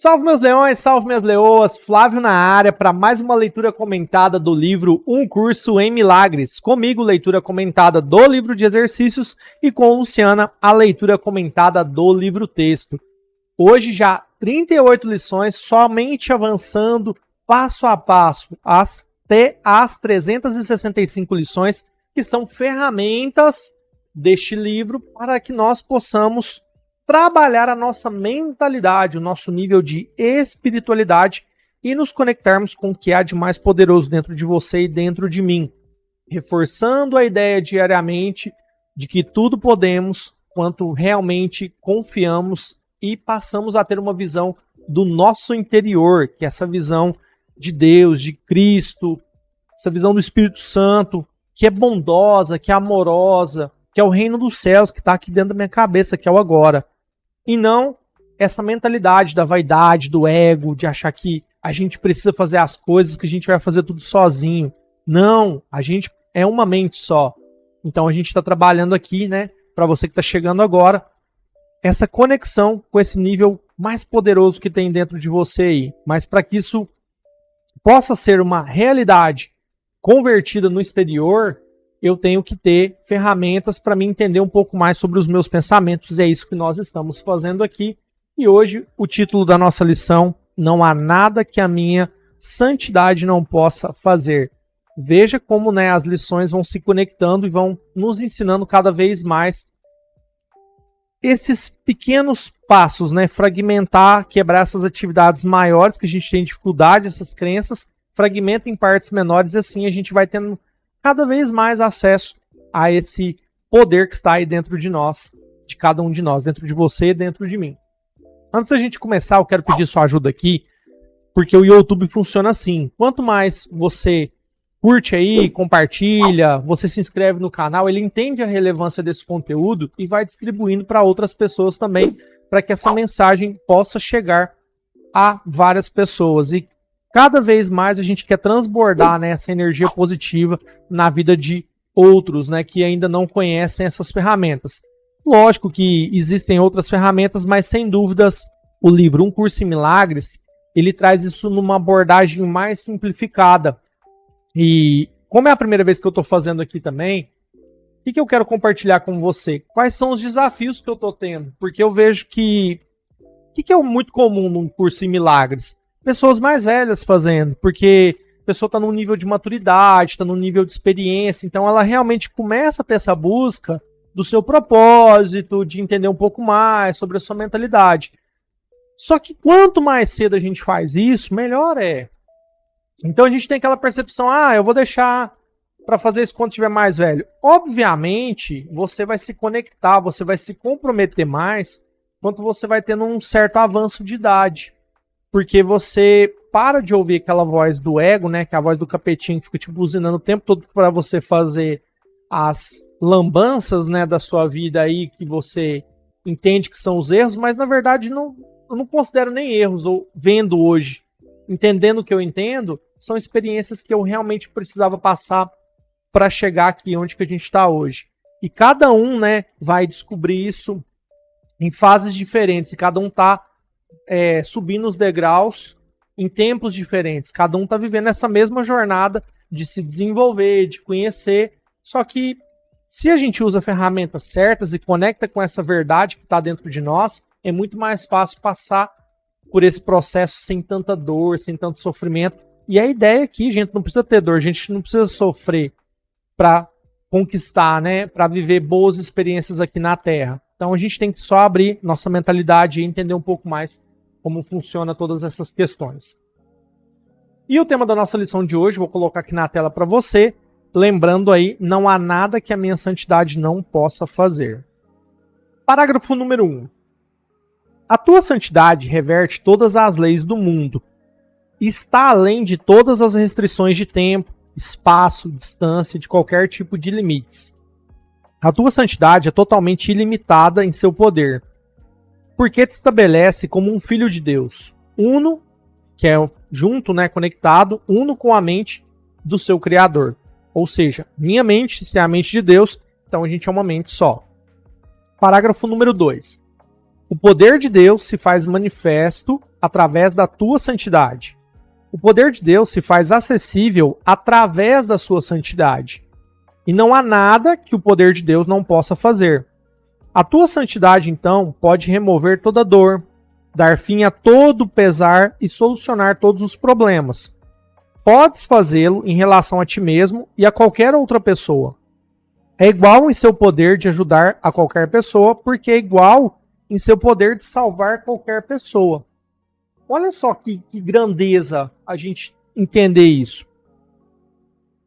Salve meus leões, salve minhas leoas, Flávio na área para mais uma leitura comentada do livro Um Curso em Milagres. Comigo, leitura comentada do livro de exercícios e com Luciana, a leitura comentada do livro texto. Hoje já 38 lições, somente avançando passo a passo até as 365 lições, que são ferramentas deste livro para que nós possamos trabalhar a nossa mentalidade, o nosso nível de espiritualidade e nos conectarmos com o que há de mais poderoso dentro de você e dentro de mim, reforçando a ideia diariamente de que tudo podemos quanto realmente confiamos e passamos a ter uma visão do nosso interior, que é essa visão de Deus, de Cristo, essa visão do Espírito Santo, que é bondosa, que é amorosa, que é o reino dos céus, que está aqui dentro da minha cabeça, que é o agora. E não essa mentalidade da vaidade, do ego, de achar que a gente precisa fazer as coisas, que a gente vai fazer tudo sozinho. Não, a gente é uma mente só. Então a gente está trabalhando aqui, né, para você que está chegando agora, essa conexão com esse nível mais poderoso que tem dentro de você aí. Mas para que isso possa ser uma realidade convertida no exterior, eu tenho que ter ferramentas para me entender um pouco mais sobre os meus pensamentos, e é isso que nós estamos fazendo aqui. E hoje o título da nossa lição: Não há nada que a minha santidade não possa fazer. Veja como, né, as lições vão se conectando e vão nos ensinando cada vez mais esses pequenos passos, né, fragmentar, quebrar essas atividades maiores que a gente tem dificuldade, essas crenças, fragmenta em partes menores, e assim a gente vai tendo cada vez mais acesso a esse poder que está aí dentro de nós, de cada um de nós, dentro de você e dentro de mim. Antes da gente começar, eu quero pedir sua ajuda aqui, porque o YouTube funciona assim. Quanto mais você curte aí, compartilha, você se inscreve no canal, ele entende a relevância desse conteúdo e vai distribuindo para outras pessoas também, para que essa mensagem possa chegar a várias pessoas. E cada vez mais a gente quer transbordar, né, essa energia positiva na vida de outros, né, que ainda não conhecem essas ferramentas. Lógico que existem outras ferramentas, mas sem dúvidas o livro Um Curso em Milagres, ele traz isso numa abordagem mais simplificada. E como é a primeira vez que eu estou fazendo aqui também, o que eu quero compartilhar com você? Quais são os desafios que eu estou tendo? Porque eu vejo que o que é muito comum num curso em milagres? Pessoas mais velhas fazendo, porque a pessoa está num nível de maturidade, está num nível de experiência, então ela realmente começa a ter essa busca do seu propósito, de entender um pouco mais sobre a sua mentalidade. Só que quanto mais cedo a gente faz isso, melhor é. Então a gente tem aquela percepção, eu vou deixar para fazer isso quando tiver mais velho. Obviamente, você vai se conectar, você vai se comprometer mais quando você vai tendo um certo avanço de idade. Porque você para de ouvir aquela voz do ego, né, que é a voz do capetinho que fica te buzinando o tempo todo para você fazer as lambanças, né, da sua vida aí, que você entende que são os erros, mas na verdade eu não considero nem erros, ou vendo hoje, entendendo o que eu entendo, são experiências que eu realmente precisava passar para chegar aqui onde que a gente está hoje. E cada um, né, vai descobrir isso em fases diferentes, e cada um está subindo os degraus em tempos diferentes. Cada um está vivendo essa mesma jornada de se desenvolver, de conhecer. Só que se a gente usa ferramentas certas e conecta com essa verdade que está dentro de nós, é muito mais fácil passar por esse processo sem tanta dor, sem tanto sofrimento. E a ideia aqui, gente, não precisa ter dor, a gente não precisa sofrer para conquistar, né, para viver boas experiências aqui na Terra. Então a gente tem que só abrir nossa mentalidade e entender um pouco mais como funciona todas essas questões. E o tema da nossa lição de hoje, vou colocar aqui na tela para você, lembrando aí, não há nada que a minha santidade não possa fazer. Parágrafo número 1. A tua santidade reverte todas as leis do mundo. Está além de todas as restrições de tempo, espaço, distância, de qualquer tipo de limites. A tua santidade é totalmente ilimitada em seu poder, porque te estabelece como um filho de Deus, uno, que é junto, né, conectado, uno com a mente do seu Criador. Ou seja, minha mente, se é a mente de Deus, então a gente é uma mente só. Parágrafo número 2. O poder de Deus se faz manifesto através da tua santidade. O poder de Deus se faz acessível através da sua santidade. E não há nada que o poder de Deus não possa fazer. A tua santidade, então, pode remover toda dor, dar fim a todo pesar e solucionar todos os problemas. Podes fazê-lo em relação a ti mesmo e a qualquer outra pessoa. É igual em seu poder de ajudar a qualquer pessoa, porque é igual em seu poder de salvar qualquer pessoa. Olha só que grandeza a gente entender isso.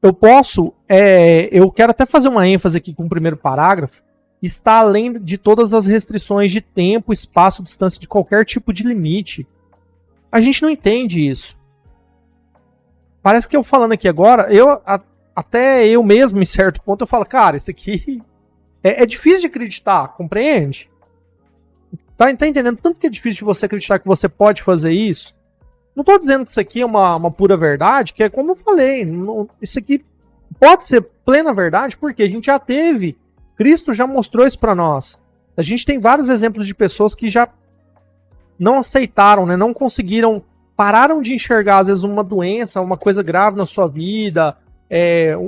Eu quero até fazer uma ênfase aqui com o primeiro parágrafo, está além de todas as restrições de tempo, espaço, distância, de qualquer tipo de limite. A gente não entende isso. Parece que eu falando aqui agora, até eu mesmo, em certo ponto, eu falo, cara, isso aqui é difícil de acreditar, compreende? Tá entendendo? Tanto que é difícil de você acreditar que você pode fazer isso. Não estou dizendo que isso aqui é uma pura verdade, que é como eu falei, isso aqui pode ser plena verdade, porque a gente já teve, Cristo já mostrou isso para nós. A gente tem vários exemplos de pessoas que já não aceitaram, né, não conseguiram, pararam de enxergar, às vezes, uma doença, uma coisa grave na sua vida,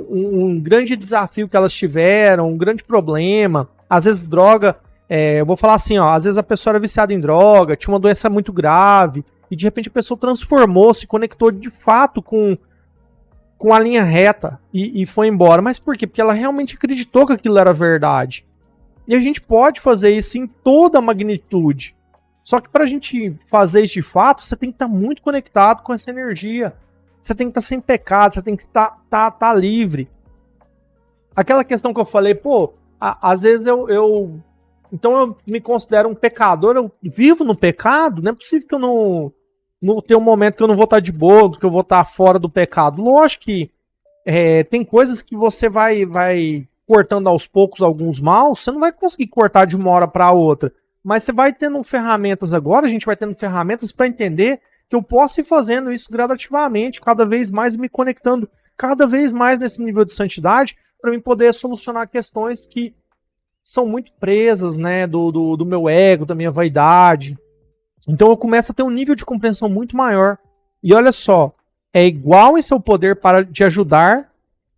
um grande desafio que elas tiveram, um grande problema, às vezes droga, eu vou falar assim, ó, às vezes a pessoa era viciada em droga, tinha uma doença muito grave, e de repente a pessoa transformou, se conectou de fato com a linha reta e foi embora. Mas por quê? Porque ela realmente acreditou que aquilo era verdade. E a gente pode fazer isso em toda a magnitude. Só que para a gente fazer isso de fato, você tem que estar muito conectado com essa energia. Você tem que estar sem pecado, você tem que estar livre. Aquela questão que eu falei, às vezes então eu me considero um pecador, eu vivo no pecado, não é possível que eu não tenha um momento que eu não vou estar de boa, que eu vou estar fora do pecado. Lógico que tem coisas que você vai cortando aos poucos alguns maus, você não vai conseguir cortar de uma hora para outra, mas você vai tendo ferramentas agora, a gente vai tendo ferramentas para entender que eu posso ir fazendo isso gradativamente, cada vez mais me conectando, cada vez mais nesse nível de santidade, para mim poder solucionar questões que são muito presas, né, do meu ego, da minha vaidade. Então eu começo a ter um nível de compreensão muito maior. E olha só, é igual em seu poder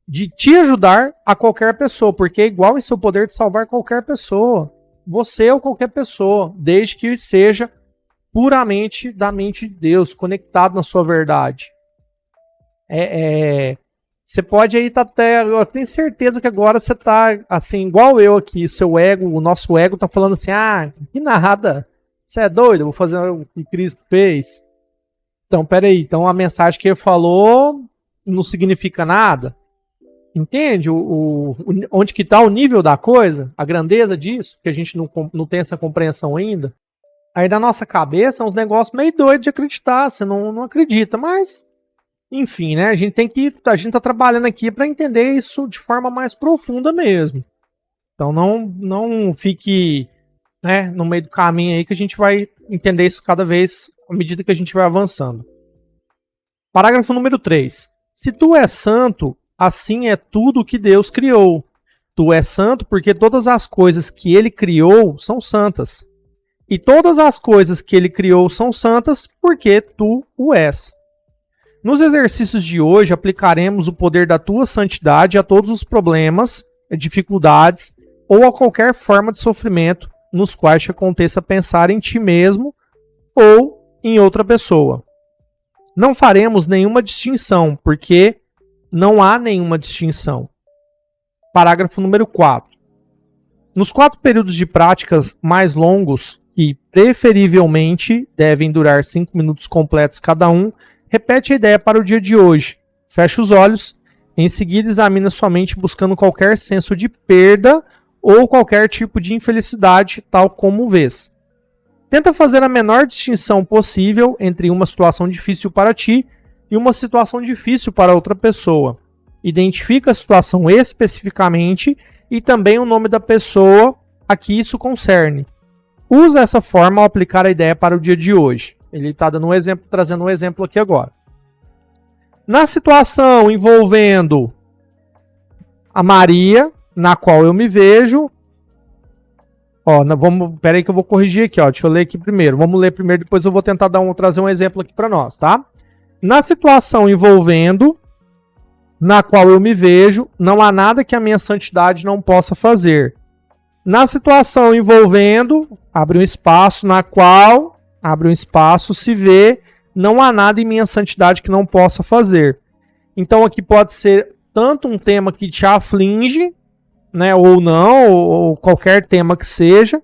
de te ajudar a qualquer pessoa, porque é igual em seu poder de salvar qualquer pessoa. Você ou qualquer pessoa, desde que seja puramente da mente de Deus, conectado na sua verdade. Você pode aí estar até... Eu tenho certeza que agora você está assim, igual eu aqui, o nosso ego está falando assim, que nada, você é doido, eu vou fazer o que Cristo fez. Então, peraí, então a mensagem que ele falou não significa nada? Entende onde que está o nível da coisa? A grandeza disso? Que a gente não tem essa compreensão ainda? Aí na nossa cabeça é uns negócios meio doidos de acreditar, você não acredita, mas... Enfim, né? A gente tá trabalhando aqui para entender isso de forma mais profunda mesmo. Então não fique, né, no meio do caminho aí, que a gente vai entender isso cada vez à medida que a gente vai avançando. Parágrafo número 3. Se tu és santo, assim é tudo o que Deus criou. Tu és santo porque todas as coisas que ele criou são santas. E todas as coisas que ele criou são santas porque tu o és. Nos exercícios de hoje, aplicaremos o poder da tua santidade a todos os problemas, dificuldades ou a qualquer forma de sofrimento nos quais te aconteça pensar em ti mesmo ou em outra pessoa. Não faremos nenhuma distinção, porque não há nenhuma distinção. Parágrafo número 4. Nos 4 períodos de práticas mais longos, que preferivelmente devem durar 5 minutos completos cada um, repete a ideia para o dia de hoje. Fecha os olhos. Em seguida, examina sua mente buscando qualquer senso de perda ou qualquer tipo de infelicidade, tal como vês. Tenta fazer a menor distinção possível entre uma situação difícil para ti e uma situação difícil para outra pessoa. Identifica a situação especificamente e também o nome da pessoa a que isso concerne. Usa essa forma ao aplicar a ideia para o dia de hoje. Ele está dando um exemplo, trazendo um exemplo aqui agora. Na situação envolvendo a Maria, na qual eu me vejo, Ó, pera aí que eu vou corrigir aqui, ó. Deixa eu ler aqui primeiro. Vamos ler primeiro, depois eu vou tentar trazer um exemplo aqui para nós, tá? Na situação envolvendo, na qual eu me vejo, não há nada que a minha santidade não possa fazer. Na situação envolvendo, abre um espaço, na qual, abre um espaço, se vê, não há nada em minha santidade que não possa fazer. Então aqui pode ser tanto um tema que te aflige, né, ou não, ou qualquer tema que seja,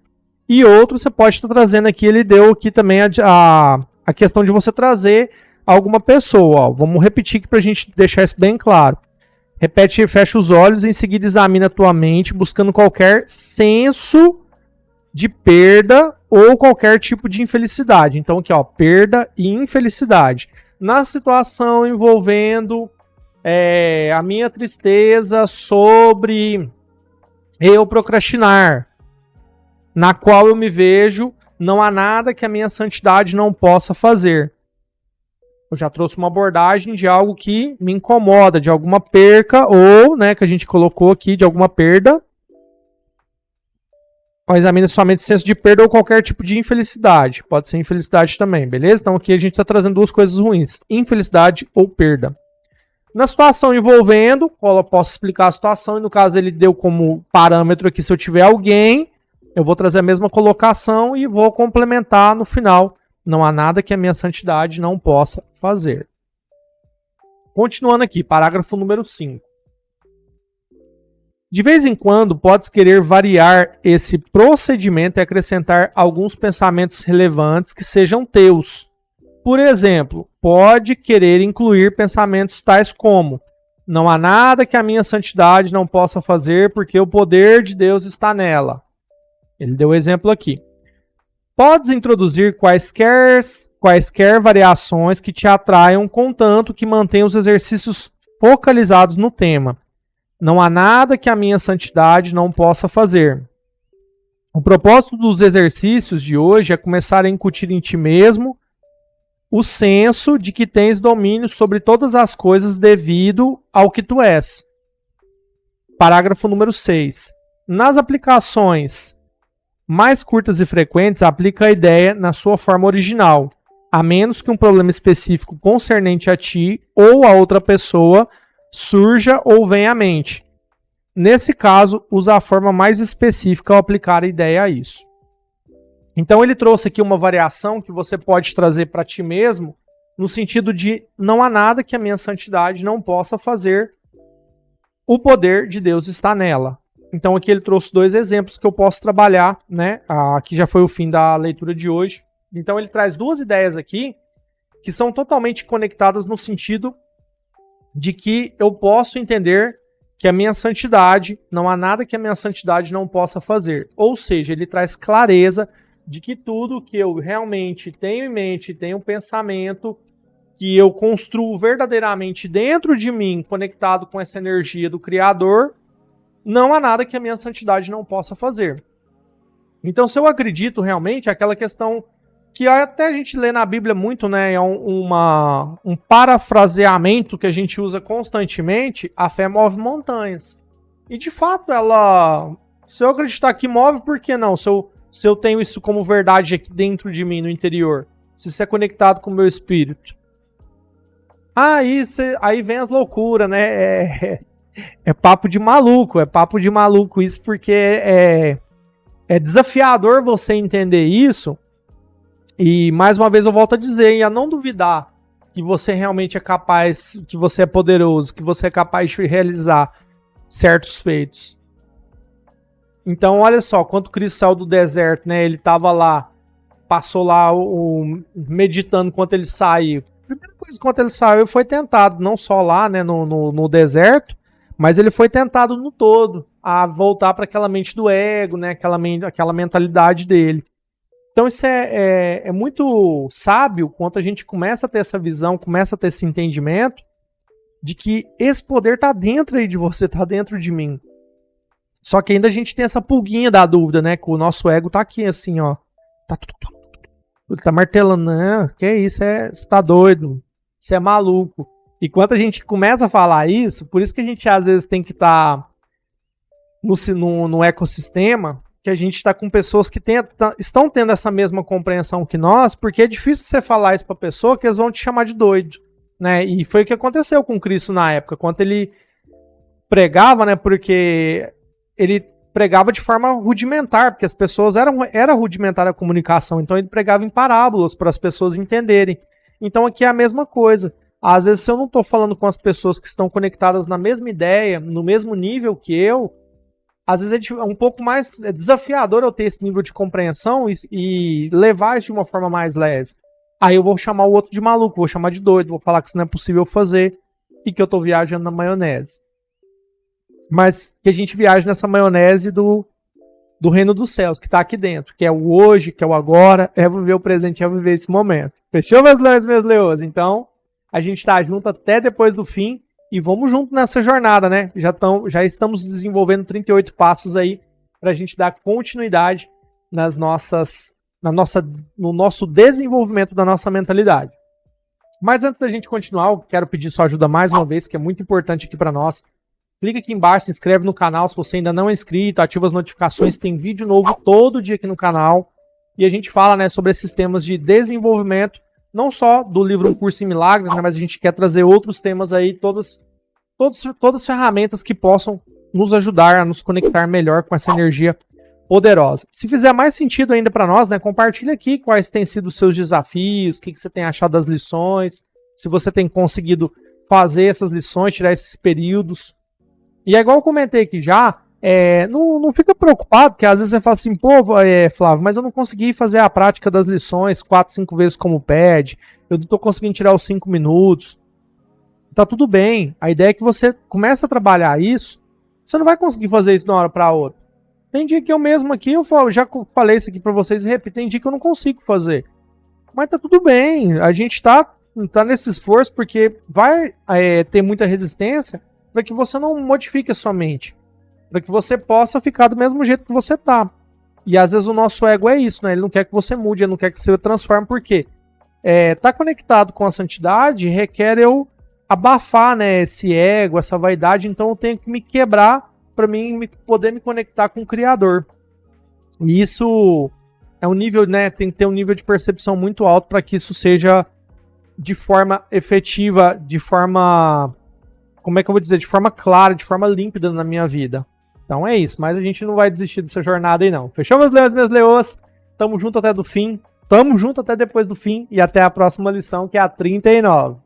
e outro você pode estar trazendo aqui, ele deu aqui também a questão de você trazer alguma pessoa. Ó. Vamos repetir aqui para a gente deixar isso bem claro. Repete, fecha os olhos e em seguida examina a tua mente, buscando qualquer senso de perda ou qualquer tipo de infelicidade. Então aqui, ó, perda e infelicidade. Na situação envolvendo a minha tristeza sobre eu procrastinar, na qual eu me vejo, não há nada que a minha santidade não possa fazer. Eu já trouxe uma abordagem de algo que me incomoda, de alguma perca, ou, né, que a gente colocou aqui, de alguma perda. Examine somente senso de perda ou qualquer tipo de infelicidade. Pode ser infelicidade também, beleza? Então aqui a gente está trazendo duas coisas ruins. Infelicidade ou perda. Na situação envolvendo, eu posso explicar a situação, e no caso ele deu como parâmetro aqui, se eu tiver alguém, eu vou trazer a mesma colocação e vou complementar no final. Não há nada que a minha santidade não possa fazer. Continuando aqui, parágrafo número 5. De vez em quando, podes querer variar esse procedimento e acrescentar alguns pensamentos relevantes que sejam teus. Por exemplo, pode querer incluir pensamentos tais como: não há nada que a minha santidade não possa fazer porque o poder de Deus está nela. Ele deu exemplo aqui. Podes introduzir quaisquer variações que te atraiam, contanto que mantenha os exercícios focalizados no tema. Não há nada que a minha santidade não possa fazer. O propósito dos exercícios de hoje é começar a incutir em ti mesmo o senso de que tens domínio sobre todas as coisas devido ao que tu és. Parágrafo número 6. Nas aplicações mais curtas e frequentes, aplica a ideia na sua forma original, a menos que um problema específico concernente a ti ou a outra pessoa surja ou venha à mente. Nesse caso, usa a forma mais específica ao aplicar a ideia a isso. Então ele trouxe aqui uma variação que você pode trazer para ti mesmo, no sentido de não há nada que a minha santidade não possa fazer, o poder de Deus está nela. Então aqui ele trouxe dois exemplos que eu posso trabalhar, né? Aqui já foi o fim da leitura de hoje. Então ele traz duas ideias aqui que são totalmente conectadas no sentido de que eu posso entender que a minha santidade, não há nada que a minha santidade não possa fazer. Ou seja, ele traz clareza de que tudo que eu realmente tenho em mente, tenho um pensamento, que eu construo verdadeiramente dentro de mim, conectado com essa energia do Criador, não há nada que a minha santidade não possa fazer. Então, se eu acredito realmente, é aquela questão que até a gente lê na Bíblia muito, né? É um parafraseamento que a gente usa constantemente, a fé move montanhas. E de fato, se eu acreditar que move, por que não? Se eu tenho isso como verdade aqui dentro de mim, no interior, se isso é conectado com o meu espírito. Aí vem as loucuras, né? É papo de maluco isso, porque é desafiador você entender isso. E mais uma vez eu volto a dizer, e a não duvidar que você realmente é capaz, que você é poderoso, que você é capaz de realizar certos feitos. Então olha só, quando Cristo saiu do deserto, né, ele estava lá, passou lá meditando enquanto ele saiu. A primeira coisa, quando ele saiu, ele foi tentado, não só lá, né, no deserto, mas ele foi tentado no todo a voltar para aquela mente do ego, né, aquela mentalidade dele. Então isso é muito sábio quando a gente começa a ter essa visão, começa a ter esse entendimento de que esse poder está dentro aí de você, está dentro de mim. Só que ainda a gente tem essa pulguinha da dúvida, né, que o nosso ego tá aqui assim, ó. Ele tá martelando, não, que isso, você tá doido, você é maluco. E quando a gente começa a falar isso, por isso que a gente às vezes tem que estar no ecossistema, que a gente está com pessoas que estão tendo essa mesma compreensão que nós, porque é difícil você falar isso para pessoa que eles vão te chamar de doido, né? E foi o que aconteceu com Cristo na época, quando ele pregava, né? Porque ele pregava de forma rudimentar, porque as pessoas era rudimentar a comunicação, então ele pregava em parábolas para as pessoas entenderem. Então aqui é a mesma coisa. Às vezes, se eu não estou falando com as pessoas que estão conectadas na mesma ideia, no mesmo nível que eu, às vezes é um pouco mais desafiador eu ter esse nível de compreensão e levar isso de uma forma mais leve. Aí eu vou chamar o outro de maluco, vou chamar de doido, vou falar que isso não é possível fazer e que eu estou viajando na maionese. Mas que a gente viaja nessa maionese do reino dos céus, que está aqui dentro, que é o hoje, que é o agora, é viver o presente, é viver esse momento. Fechou, meus leões e meus leões? Então, a gente está junto até depois do fim e vamos junto nessa jornada, né? Já estamos desenvolvendo 38 passos aí para a gente dar continuidade no nosso desenvolvimento da nossa mentalidade. Mas antes da gente continuar, eu quero pedir sua ajuda mais uma vez, que é muito importante aqui para nós. Clica aqui embaixo, se inscreve no canal se você ainda não é inscrito, ativa as notificações, tem vídeo novo todo dia aqui no canal. E a gente fala, né, sobre esses temas de desenvolvimento, não só do livro Um Curso em Milagres, né, mas a gente quer trazer outros temas aí, todas as ferramentas que possam nos ajudar a nos conectar melhor com essa energia poderosa. Se fizer mais sentido ainda para nós, né, compartilha aqui quais têm sido os seus desafios, o que você tem achado das lições, se você tem conseguido fazer essas lições, tirar esses períodos. E é igual eu comentei aqui já, não fica preocupado, porque às vezes você fala assim, pô, Flávio, mas eu não consegui fazer a prática das lições 4, 5 vezes como pede, eu não estou conseguindo tirar os 5 minutos. Tá tudo bem, a ideia é que você comece a trabalhar isso, você não vai conseguir fazer isso de uma hora para outra. Tem dia que eu mesmo aqui, eu já falei isso aqui para vocês e repito, tem dia que eu não consigo fazer. Mas tá tudo bem, a gente tá nesse esforço porque vai ter muita resistência, para que você não modifique a sua mente, para que você possa ficar do mesmo jeito que você tá. E às vezes o nosso ego é isso, né? Ele não quer que você mude, ele não quer que você transforme, por quê? Tá conectado com a santidade requer eu abafar, né, esse ego, essa vaidade, então eu tenho que me quebrar para mim poder me conectar com o Criador. E isso é um nível, né, tem que ter um nível de percepção muito alto para que isso seja de forma efetiva, de forma... como é que eu vou dizer, de forma clara, de forma límpida na minha vida. Então é isso, mas a gente não vai desistir dessa jornada aí não. Fechou, meus leões e minhas leoas? Tamo junto até do fim, tamo junto até depois do fim e até a próxima lição, que é a 39.